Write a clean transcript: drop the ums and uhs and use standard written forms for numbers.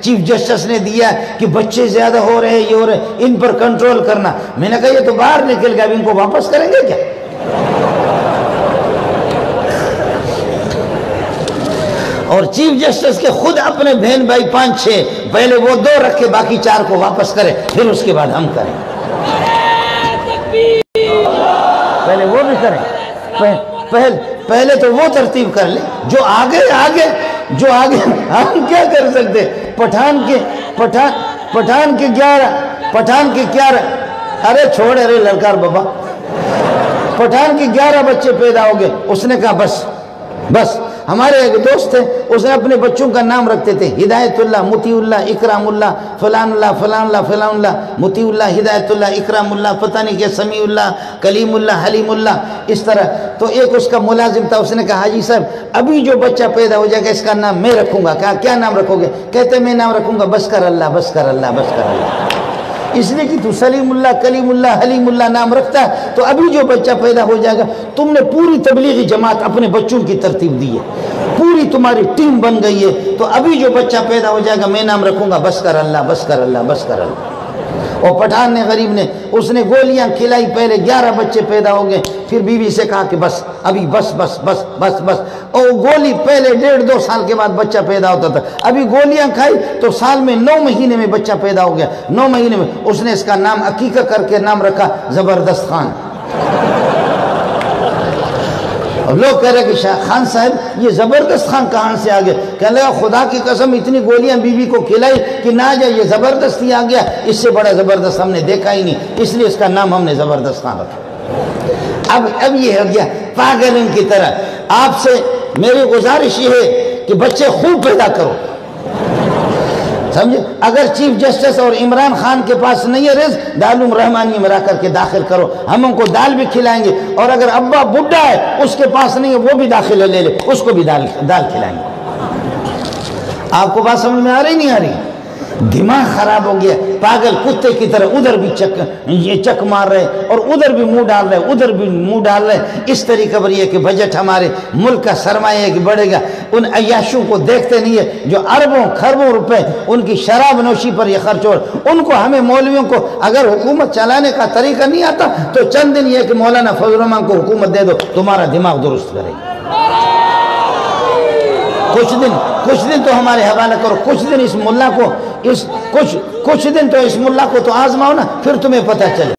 Chief justice نے دیا کہ بچے زیادہ ہو رہے ہیں، یہ ہو رہے، ان پر کنٹرول کرنا. میں نے کہا یہ تو باہر نکل گیا، اب ان کو واپس کریں گے کیا؟ اور چیف جسٹس کے خود اپنے بہن بھائی 5-6، پہلے وہ 2 رکھے باقی 4 کو واپس کرے، پھر اس کے بعد ہم کریں. پہلے وہ بھی کریں، پہلے تو وہ ترتیب کر لیں جو آگے جو آگے. ہم کیا کر سکتے؟ پٹھان کے 11 ارے چھوڑ، ارے لڑکار بابا، پٹھان کے 11 بچے پیدا ہو گئے. اس نے کہا بس. ہمارے ایک دوست تھے، اس نے اپنے بچوں کا نام رکھتے تھے ہدایت اللہ، مطیع اللہ، اکرام اللہ، فلان اللہ، فلان اللہ، فلان اللہ، مطیع اللہ، ہدایت اللہ، اکرام اللہ، پتہ نہیں کہ سمیع اللہ، کلیم اللہ، حلیم اللہ، اس طرح. تو ایک اس کا ملازم تھا، اس نے کہا حاجی صاحب ابھی جو بچہ پیدا ہو جائے گا اس کا نام میں رکھوں گا. کہا کیا نام رکھو گے؟ کہتے میں نام رکھوں گا بس کر اللہ، بس کر اللہ، بس کر اللہ. اس لیے کہ تو سلیم اللہ، کلیم اللہ، حلیم اللہ نام رکھتا ہے تو ابھی جو بچہ پیدا ہو جائے گا، تم نے پوری تبلیغی جماعت اپنے بچوں کی ترتیب دی ہے، پوری تمہاری ٹیم بن گئی ہے، تو ابھی جو بچہ پیدا ہو جائے گا میں نام رکھوں گا بس کر اللہ، بس کر اللہ، بس کر اللہ. اور پٹھان نے، غریب نے، اس نے گولیاں کھلائی، پہلے 11 بچے پیدا ہو گئے، پھر بیوی سے کہا کہ بس ابھی بس. اور گولی پہلے 1.5-2 سال کے بعد بچہ پیدا ہوتا تھا، ابھی گولیاں کھائی تو سال میں 9 مہینے میں بچہ پیدا ہو گیا. 9 مہینے میں اس نے اس کا نام عقیقہ کر کے نام رکھا زبردست خان. اور لوگ کہہ رہے کہ شاہ خان صاحب یہ زبردست خان کہاں سے آ گیا؟ کہنے لگا خدا کی قسم اتنی گولیاں بیوی کو کھلائی کہ نہ جائے، یہ زبردست ہی آ گیا، اس سے بڑا زبردست ہم نے دیکھا ہی نہیں، اس لیے اس کا نام ہم نے زبردست خان رکھا. اب یہ ہو گیا پاگل ان کی طرح. آپ سے میری گزارش یہ ہے کہ بچے خوب پیدا کرو، سمجھے؟ اگر چیف جسٹس اور عمران خان کے پاس نہیں ہے رزق، دارالعلوم رحمانیہ میں رکھ کر کے داخل کرو، ہم ان کو دال بھی کھلائیں گے. اور اگر ابا بڈھا ہے اس کے پاس نہیں ہے، وہ بھی داخلہ لے لے، اس کو بھی دال کھلائیں گے. آپ کو بات سمجھ میں آ رہی نہیں آ رہی؟ دماغ خراب ہو گیا، پاگل کتے کی طرح ادھر بھی چک مار رہے اور ادھر بھی منہ ڈال رہے، ادھر بھی منہ ڈال رہے. اس طریقے پر یہ کہ بجٹ ہمارے ملک کا سرمایہ ہے کہ بڑھے گا، ان عیاشوں کو دیکھتے نہیں ہے جو اربوں کھربوں روپے ان کی شراب نوشی پر یہ خرچ ہو. ان کو، ہمیں مولویوں کو اگر حکومت چلانے کا طریقہ نہیں آتا تو چند دن یہ کہ مولانا فضل الرحمان کو حکومت دے دو، تمہارا دماغ درست کرے گا. کچھ دن تو ہمارے حوالہ کرو، کچھ دن اس ملا کو، کچھ دن تو اس ملا کو تو آزماؤ نا، پھر تمہیں پتہ چلے.